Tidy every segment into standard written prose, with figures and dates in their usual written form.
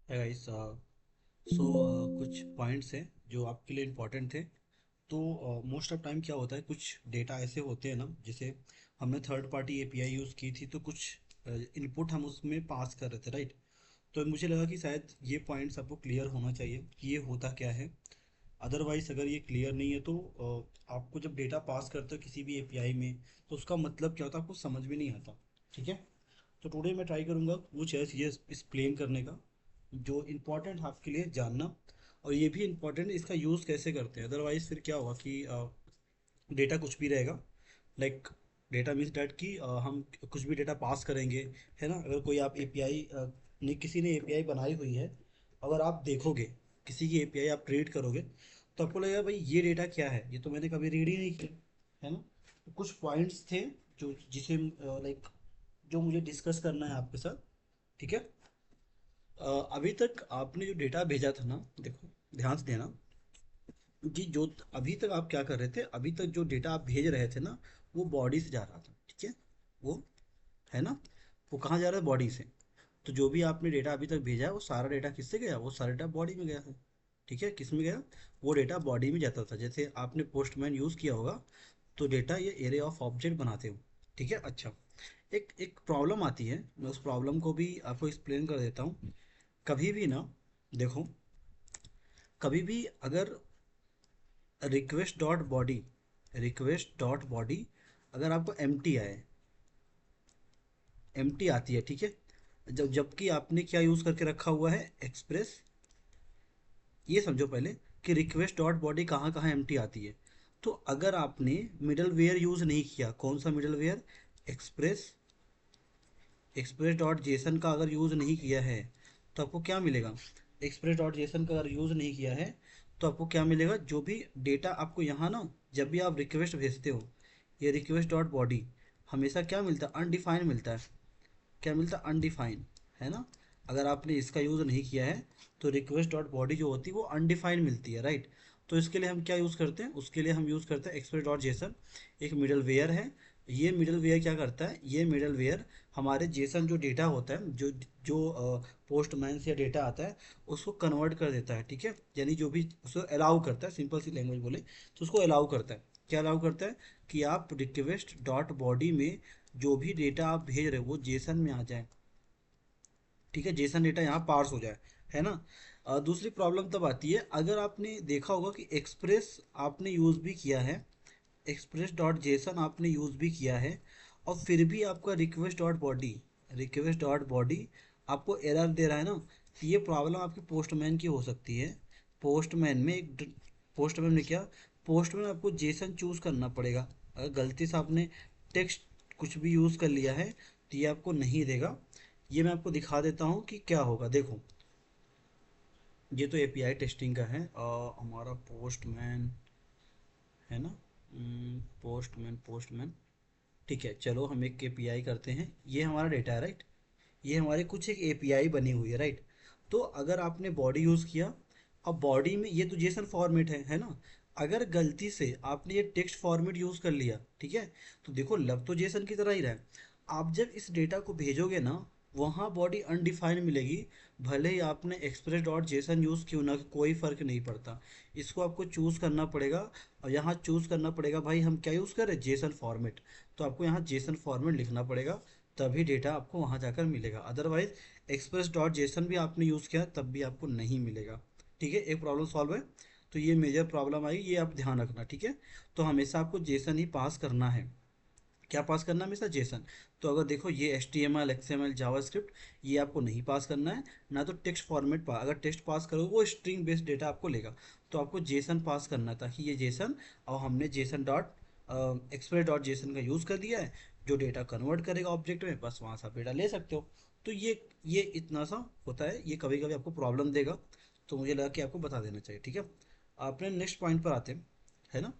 Guys, कुछ points हैं जो आपके लिए इम्पोर्टेंट थे। तो मोस्ट ऑफ टाइम क्या होता है, कुछ डेटा ऐसे होते हैं ना, जैसे हमने थर्ड पार्टी एपीआई यूज़ की थी तो कुछ इनपुट हम उसमें पास कर रहे थे, राइट। तो मुझे लगा कि शायद ये पॉइंट्स आपको क्लियर होना चाहिए कि ये होता क्या है। अदरवाइज अगर ये क्लियर नहीं है तो आपको जब डेटा पास करते हो किसी भी एपीआई में, तो उसका मतलब क्या होता है आपको समझ में नहीं आता। ठीक है। तो टुडे मैं ट्राई करूँगा कुछ ऐसे ये एक्सप्लेन करने का जो इम्पोर्टेंट आपके लिए जानना, और ये भी इम्पोर्टेंट इसका यूज़ कैसे करते हैं। अदरवाइज फिर क्या होगा कि डेटा कुछ भी रहेगा, लाइक डेटा मीन्स डैट कि हम कुछ भी डेटा पास करेंगे, है ना। अगर कोई आप एपीआई ने किसी ने एपीआई बनाई हुई है, अगर आप देखोगे किसी की एपीआई आप रीड करोगे, तो आपको लगेगा भाई ये डेटा क्या है, ये तो मैंने कभी रीड ही नहीं किया, है ना। तो कुछ पॉइंट्स थे जो जिसे लाइक जो मुझे डिस्कस करना है आपके साथ। ठीक है। अभी तक आपने जो डेटा भेजा था ना, देखो ध्यान से देना कि जो अभी तक आप क्या कर रहे थे, अभी तक जो डेटा आप भेज रहे थे ना, वो बॉडी से जा रहा था। ठीक है। वो है ना, वो कहाँ जा रहा है, बॉडी से। तो जो भी आपने डेटा अभी तक भेजा है वो सारा डेटा किससे गया, वो सारा डेटा बॉडी में गया है। ठीक है, किस में गया, वो डेटा बॉडी में जाता था। जैसे आपने पोस्टमैन यूज़ किया होगा, तो डेटा ये एरे ऑफ ऑब्जेक्ट बनाते हो। ठीक है। अच्छा, एक एक प्रॉब्लम आती है, मैं उस प्रॉब्लम को भी आपको एक्सप्लेन कर देता हूँ। कभी भी ना, देखो, कभी भी अगर रिक्वेस्ट डॉट बॉडी अगर आपको एम टी आती है, ठीक है, जबकि आपने क्या यूज़ करके रखा हुआ है, एक्सप्रेस। ये समझो पहले कि रिक्वेस्ट डॉट बॉडी कहाँ कहाँ एम टी आती है। तो अगर आपने मिडल वेयर यूज़ नहीं किया, कौन सा middleware, Express Express dot JSON का अगर यूज़ नहीं किया है, तो आपको क्या मिलेगा, एक्सप्रेस डॉट जेसन का अगर यूज़ नहीं किया है, तो आपको क्या मिलेगा, जो भी डेटा आपको यहाँ ना, जब भी आप रिक्वेस्ट भेजते हो, ये रिक्वेस्ट डॉट बॉडी हमेशा क्या मिलता है, अनडिफाइंड मिलता है। क्या मिलता है, अनडिफाइंड, है ना। अगर आपने इसका यूज़ नहीं किया है, तो रिक्वेस्ट डॉट बॉडी जो होती है वो अनडिफाइंड मिलती है, राइट। तो इसके लिए हम क्या यूज़ करते हैं, उसके लिए हम यूज़ करते हैं एक्सप्रेस डॉट जेसन। एक मिडल वेयर है। ये मिडल वेयर क्या करता है, ये मिडल वेयर हमारे जेसन जो डेटा होता है, जो जो पोस्टमैन से डेटा आता है, उसको कन्वर्ट कर देता है। ठीक है, यानी जो भी उसको अलाउ करता है, सिंपल सी लैंग्वेज बोले तो उसको अलाउ करता है। क्या अलाउ करता है, कि आप रिक्वेस्ट डॉट बॉडी में जो भी डेटा आप भेज रहे हो वो जेसन में आ जाए। ठीक है, जेसन डेटा यहाँ पार्स हो जाए, है ना। दूसरी प्रॉब्लम तब आती है अगर आपने देखा होगा कि एक्सप्रेस आपने यूज़ भी किया है, एक्सप्रेस डॉट जेसन आपने यूज़ भी किया है, और फिर भी आपका रिक्वेस्ट डॉट बॉडी आपको एरर दे रहा है ना, तो ये प्रॉब्लम आपकी पोस्टमैन की हो सकती है। पोस्टमैन में एक पोस्टमैन में क्या, पोस्टमैन आपको जेसन चूज़ करना पड़ेगा। अगर गलती से आपने टेक्स्ट कुछ भी यूज़ कर लिया है, तो ये आपको नहीं देगा। ये मैं आपको दिखा देता हूँ कि क्या होगा, देखो। ये तो एपीआई टेस्टिंग का है, हमारा पोस्टमैन, है ना। पोस्टमैन। ठीक है, चलो हम एक एपीआई करते हैं, ये हमारा डेटा है, राइट। ये हमारे कुछ एक एपीआई बनी हुई है, राइट। तो अगर आपने बॉडी यूज़ किया, अब बॉडी में ये तो जेसन फॉर्मेट है ना। अगर गलती से आपने ये टेक्स्ट फॉर्मेट यूज़ कर लिया, ठीक है, तो देखो लग तो जेसन की तरह ही रहा है। आप जब इस डेटा को भेजोगे ना, वहाँ बॉडी अनडिफाइंड मिलेगी। भले ही आपने एक्सप्रेस डॉट जेसन यूज़ क्यों ना, कोई फ़र्क नहीं पड़ता। इसको आपको चूज़ करना पड़ेगा, और यहाँ चूज़ करना पड़ेगा भाई हम क्या यूज़ करें, जेसन फॉर्मेट। तो आपको यहाँ जेसन फॉर्मेट लिखना पड़ेगा, तभी डेटा आपको वहाँ जाकर मिलेगा। अदरवाइज एक्सप्रेस डॉट जेसन भी आपने यूज़ किया तब भी आपको नहीं मिलेगा। ठीक है, एक प्रॉब्लम सॉल्व है। तो ये मेजर प्रॉब्लम आई, ये आप ध्यान रखना, ठीक है। तो हमेशा आपको जेसन ही पास करना है। क्या पास करना है, हमेशा जेसन। तो अगर देखो ये H T M L X M L JavaScript, ये आपको नहीं पास करना है। ना तो टेक्स्ट फॉर्मेट पास, अगर टेक्स्ट पास करोगे वो स्ट्रिंग बेस्ड डेटा आपको लेगा। तो आपको जेसन पास करना था कि ये जेसन, और हमने Jason dot express dot JSON का यूज़ कर दिया है, जो डेटा कन्वर्ट करेगा ऑब्जेक्ट में, बस वहाँ से आप डेटा ले सकते हो। तो ये इतना सा होता है, ये कभी कभी आपको प्रॉब्लम देगा, तो मुझे लगा कि आपको बता देना चाहिए। ठीक है, आपने नेक्स्ट पॉइंट पर आते हैं, है ना।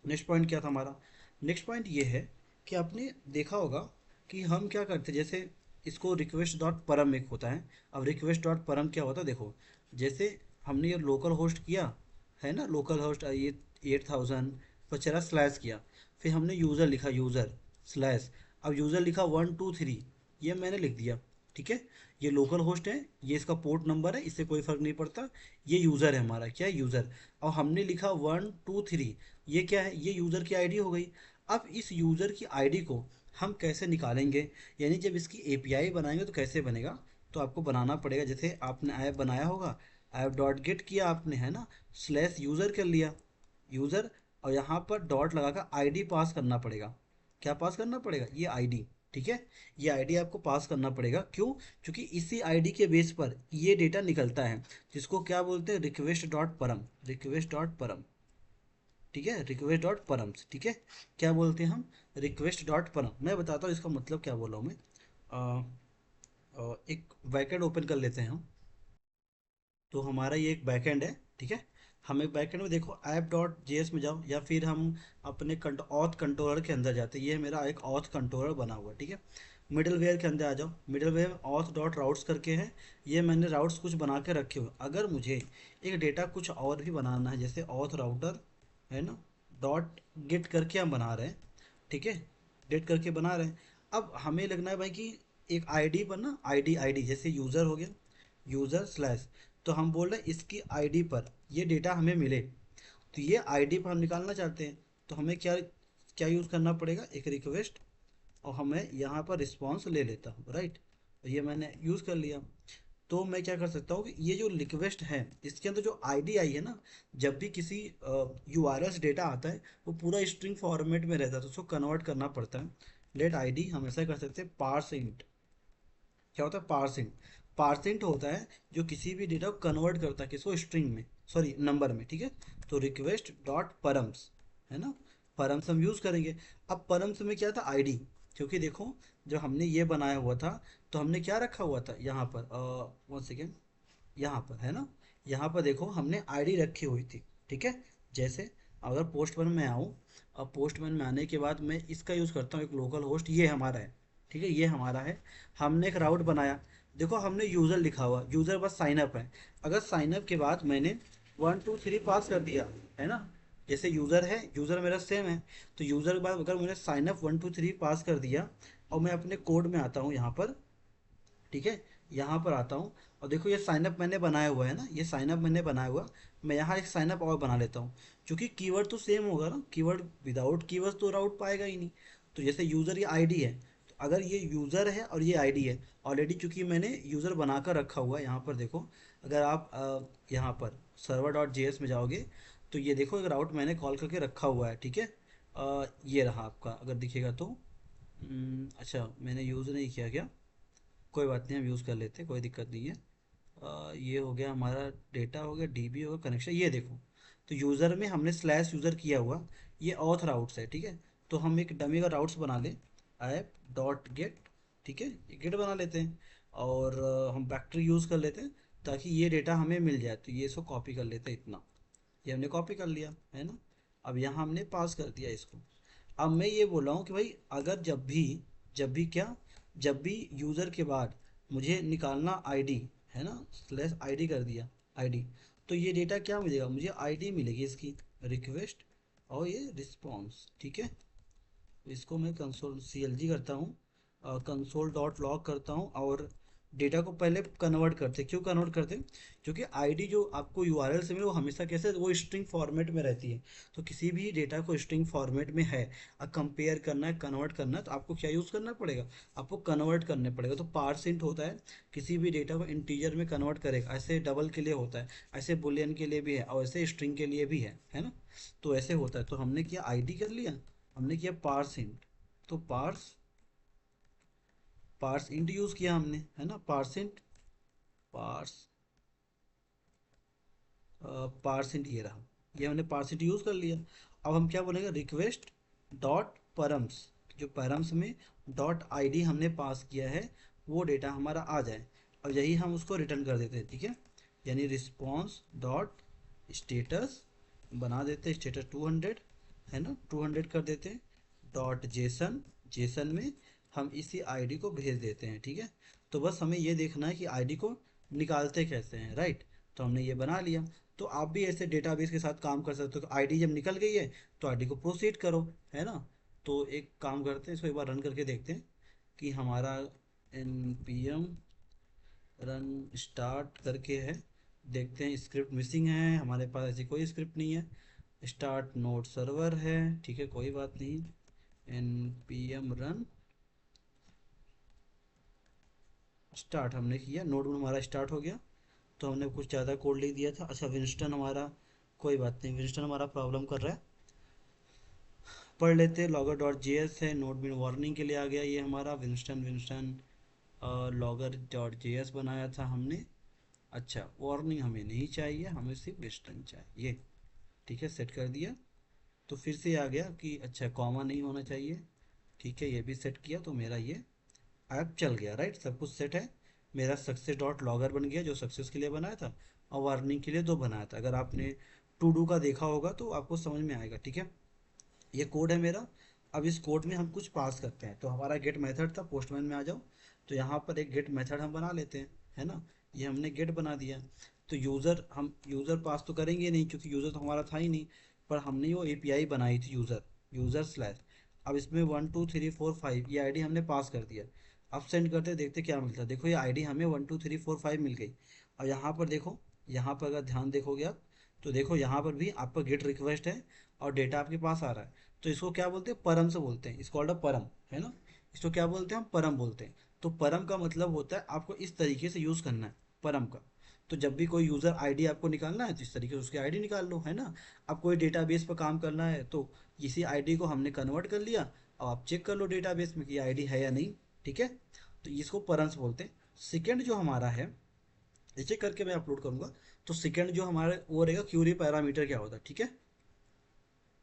नेक्स्ट पॉइंट क्या था हमारा, नेक्स्ट पॉइंट ये है कि आपने देखा होगा कि हम क्या करते हैं, जैसे इसको रिक्वेस्ट डॉट परम एक होता है। अब रिक्वेस्ट डॉट परम क्या होता है, देखो, जैसे हमने ये लोकल होस्ट किया, है ना, लोकल होस्ट ये 8000 पर चला स्लैश किया, फिर हमने यूज़र लिखा, यूज़र स्लैश, अब यूज़र लिखा 1 2 3, ये मैंने लिख दिया। ठीक है, ये लोकल होस्ट है, ये इसका पोर्ट नंबर है, इससे कोई फर्क नहीं पड़ता। ये यूज़र है हमारा, क्या है, यूज़र। और हमने लिखा 1 2 3, ये क्या है, ये यूज़र की आईडी हो गई। अब इस यूज़र की आईडी को हम कैसे निकालेंगे, यानी जब इसकी एपीआई बनाएंगे तो कैसे बनेगा। तो आपको बनाना पड़ेगा, जैसे आपने ऐप बनाया होगा, ऐप डॉट गेट किया आपने, है ना, स्लैश यूज़र कर लिया, यूज़र, और यहाँ पर डॉट लगाकर आईडी पास करना पड़ेगा। क्या पास करना पड़ेगा, ये आईडी। ठीक है, ये आईडी आपको पास करना पड़ेगा, क्यों, क्योंकि इसी आईडी के बेस पर ये डेटा निकलता है, जिसको क्या बोलते हैं, रिक्वेस्ट डॉट परम, रिक्वेस्ट डॉट परम। ठीक है, रिक्वेस्ट डॉट परम्स, ठीक है, क्या बोलते हैं हम, रिक्वेस्ट डॉट परम। मैं बताता हूँ इसका मतलब क्या बोला हूँ मैं। एक बैकएंड ओपन कर लेते हैं हम। तो हमारा ये एक बैकएंड है, ठीक है। हम एक बैकएंड में देखो ऐप डॉट जेएस में जाओ, या फिर हम अपने ऑथ कंट्रोलर के अंदर जाते हैं। ये मेरा एक ऑथ कंट्रोलर बना हुआ है, ठीक है। मिडल वेयर के अंदर आ जाओ, middleware auth dot routes करके है। ये मैंने राउट्स कुछ बना के रखे हुए। अगर मुझे एक डेटा कुछ और भी बनाना है, जैसे ऑथ राउटर, है ना, डॉट गेट करके हम बना रहे हैं, ठीक है, गेट करके बना रहे हैं। अब हमें लगना है भाई कि एक आईडी पर ना, आईडी आईडी जैसे यूज़र हो गया, यूज़र स्लैश, तो हम बोल रहे हैं इसकी आईडी पर ये डेटा हमें मिले। तो ये आईडी पर हम निकालना चाहते हैं, तो हमें क्या क्या यूज़ करना पड़ेगा, एक रिक्वेस्ट, और हमें यहाँ पर रिस्पॉन्स ले लेता हूँ, राइट। तो ये मैंने यूज़ कर लिया। तो मैं क्या कर सकता हूँ कि ये जो रिक्वेस्ट है, इसके अंदर जो आईडी आई है ना, जब भी किसी यूआरएल डेटा आता है, वो पूरा स्ट्रिंग फॉर्मेट में रहता है, तो उसको कन्वर्ट करना पड़ता है। लेट आईडी हम ऐसा कर सकते हैं, पार्स इंट। क्या होता है पार्सिंट, पार्सिंट होता है जो किसी भी डेटा को कन्वर्ट करता है, किसको, स्ट्रिंग में, सॉरी नंबर में, ठीक है। तो रिक्वेस्ट डॉट परम्स, है ना, परम्स हम यूज़ करेंगे। अब परम्स में क्या था, आईडी, क्योंकि देखो जब हमने ये बनाया हुआ था, तो हमने क्या रखा हुआ था यहाँ पर, वन सेकेंड, यहाँ पर है ना, यहाँ पर देखो हमने आईडी रखी हुई थी, ठीक है। जैसे अगर पोस्टमैन में आऊँ, अब पोस्टमैन में आने के बाद मैं इसका यूज़ करता हूँ, एक लोकल होस्ट, ये हमारा है, ठीक है, ये हमारा है। हमने एक राउट बनाया, देखो हमने यूज़र लिखा हुआ, यूज़र बस साइनअप है। अगर साइनअप के बाद मैंने 1 2 3 पास कर दिया, है ना, जैसे यूज़र है, यूज़र मेरा सेम है, तो यूज़र के बाद अगर मैंने साइनअप 1 2 3 पास कर दिया, और मैं अपने कोड में आता हूँ यहाँ पर, ठीक है, यहाँ पर आता हूँ, और देखो ये साइनअप मैंने बनाया हुआ है ना, ये साइनअप मैंने बनाया हुआ। मैं यहाँ एक साइनअप और बना लेता हूँ, क्योंकि कीवर्ड तो सेम होगा ना, कीवर्ड विदाउट कीवर्ड तो राउट पाएगा ही नहीं। तो जैसे यूज़र ये आईडी है, तो अगर ये यूज़र है और ये आईडी है, ऑलरेडी चूंकि मैंने यूज़र बनाकर रखा हुआ है, यहाँ पर देखो, अगर आप यहाँ पर सर्वर डॉट जे एस में जाओगे, तो ये देखो एक राउट मैंने कॉल करके रखा हुआ है, ठीक है। ये रहा आपका, अगर दिखेगा तो। अच्छा मैंने यूज़ नहीं किया क्या, कोई बात नहीं, हम यूज़ कर लेते हैं, कोई दिक्कत नहीं है। ये हो गया हमारा, डेटा हो गया, डीबी हो गया, कनेक्शन, ये देखो। तो यूज़र में हमने स्लैश यूज़र किया हुआ, ये ऑथ राउट्स है, ठीक है। तो हम एक डमी का राउट्स बना लें, ऐप डॉट गेट, ठीक है, ये गेट बना लेते हैं, और हम फैक्ट्री यूज़ कर लेते हैं, ताकि ये डेटा हमें मिल जाए। तो ये इसको कॉपी कर लेते हैं, इतना, ये हमने कॉपी कर लिया, है ना। अब यहाँ हमने पास कर दिया इसको। अब मैं ये बोल रहा हूँ कि भाई अगर जब भी क्या, जब भी यूज़र के बाद मुझे निकालना आईडी, है ना, स्लैश आईडी कर दिया, आईडी, तो ये डेटा क्या मिलेगा, मुझे आईडी मिलेगी इसकी, रिक्वेस्ट, और ये रिस्पॉन्स, ठीक है। इसको मैं कंसोल CLG करता हूँ, कंसोल डॉट लॉग करता हूँ, और डेटा को पहले कन्वर्ट करते, क्यों कन्वर्ट करते, क्योंकि आईडी जो आपको यूआरएल से मिले, वो हमेशा कैसे, वो स्ट्रिंग फॉर्मेट में रहती है। तो किसी भी डेटा को स्ट्रिंग फॉर्मेट में है, अब कंपेयर करना है, कन्वर्ट करना है, तो आपको क्या यूज़ करना पड़ेगा, आपको कन्वर्ट करने पड़ेगा। तो पार्सिंट होता है, किसी भी डेटा को इंटीजर में कन्वर्ट करेगा, ऐसे डबल के लिए होता है, ऐसे बुलियन के लिए भी है, और ऐसे स्ट्रिंग के लिए भी है ना। तो ऐसे होता है। तो हमने किया आईडी कर लिया, हमने किया पार्स इंट, तो पार्स पार्स इंट यूज किया हमने, है ना, parse int, parse parse int, ये रहा, ये हमने पार्स इंट यूज कर लिया। अब हम क्या बोलेंगे, रिक्वेस्ट डॉट परम्स, जो परम्स में डॉट आईडी हमने पास किया है, वो डेटा हमारा आ जाए, और यही हम उसको रिटर्न कर देते हैं, ठीक है। यानी रिस्पॉन्स डॉट स्टेटस बना देते हैं, स्टेटस 200, है ना, 200 कर देते हैं, डॉट जेसन, जेसन में हम इसी आईडी को भेज देते हैं, ठीक है। तो बस हमें ये देखना है कि आईडी को निकालते कैसे हैं, राइट। तो हमने ये बना लिया। तो आप भी ऐसे डेटाबेस के साथ काम कर सकते हो, तो आईडी जब निकल गई है, तो आईडी को प्रोसीड करो, है ना। तो एक काम करते हैं, इसको एक बार रन करके देखते हैं कि हमारा npm रन स्टार्ट करके है, देखते हैं स्क्रिप्ट मिसिंग है, हमारे पास ऐसी कोई स्क्रिप्ट नहीं है। स्टार्ट नोड सर्वर है, ठीक है कोई बात नहीं। npm रन स्टार्ट हमने किया, नोड में हमारा स्टार्ट हो गया। तो हमने कुछ ज़्यादा कोड लिख दिया था। अच्छा विंस्टन हमारा, कोई बात नहीं, विंस्टन हमारा प्रॉब्लम कर रहा है, पढ़ लेते। लॉगर डॉट जे एस है, नोड में वार्निंग के लिए आ गया ये हमारा Winston Winston logger dot J S बनाया था हमने। अच्छा वार्निंग हमें नहीं चाहिए, हमें सिर्फ विंस्टन चाहिए, ठीक है सेट कर दिया। तो फिर से आ गया कि अच्छा कॉमा नहीं होना चाहिए, ठीक है ये भी सेट किया, तो मेरा ये ऐप चल गया, राइट सब कुछ सेट है। मेरा सक्सेस डॉट लॉगर बन गया जो सक्सेस के लिए बनाया था, और वार्निंग के लिए दो बनाया था। अगर आपने टू डू का देखा होगा तो आपको समझ में आएगा, ठीक है। ये कोड है मेरा। अब इस कोड में हम कुछ पास करते हैं, तो हमारा गेट मेथड था, पोस्टमैन में आ जाओ। तो यहाँ पर एक गेट मेथड हम बना लेते हैं, है ना। ये हमने गेट बना दिया। तो यूज़र, हम यूज़र पास तो करेंगे नहीं क्योंकि यूज़र तो हमारा था ही नहीं, पर हमने वो एपीआई बनाई थी यूज़र, यूज़र स्लैश। अब इसमें 1 2 3 4 5 ये आईडी हमने पास कर दिया। अब सेंड करते देखते क्या मिलता है, देखो ये आईडी हमें 1 2 3 4 5 मिल गई। और यहाँ पर देखो, यहाँ पर अगर ध्यान देखोगे आप, तो देखो यहाँ पर भी आपका गेट रिक्वेस्ट है और डेटा आपके पास आ रहा है। तो इसको क्या बोलते हैं, परम से बोलते हैं, इसको कॉल्ड अ परम, है ना। इसको क्या बोलते हैं, हम परम बोलते हैं। तो परम का मतलब होता है आपको इस तरीके से यूज़ करना है परम का। तो जब भी कोई यूज़र आईडी आपको निकालना है तो इस तरीके से उसकी आईडी निकाल लो, है ना। अब कोई डेटाबेस पर काम करना है तो इसी आईडी को हमने कन्वर्ट कर लिया। अब आप चेक कर लो डेटाबेस में कि आईडी है या नहीं, ठीक है। तो इसको परम्स बोलते हैं। सेकेंड जो हमारा है, इसे करके मैं अपलोड करूंगा। तो सेकेंड जो हमारा वो रहेगा क्यूरी पैरामीटर क्या होता है, ठीक है।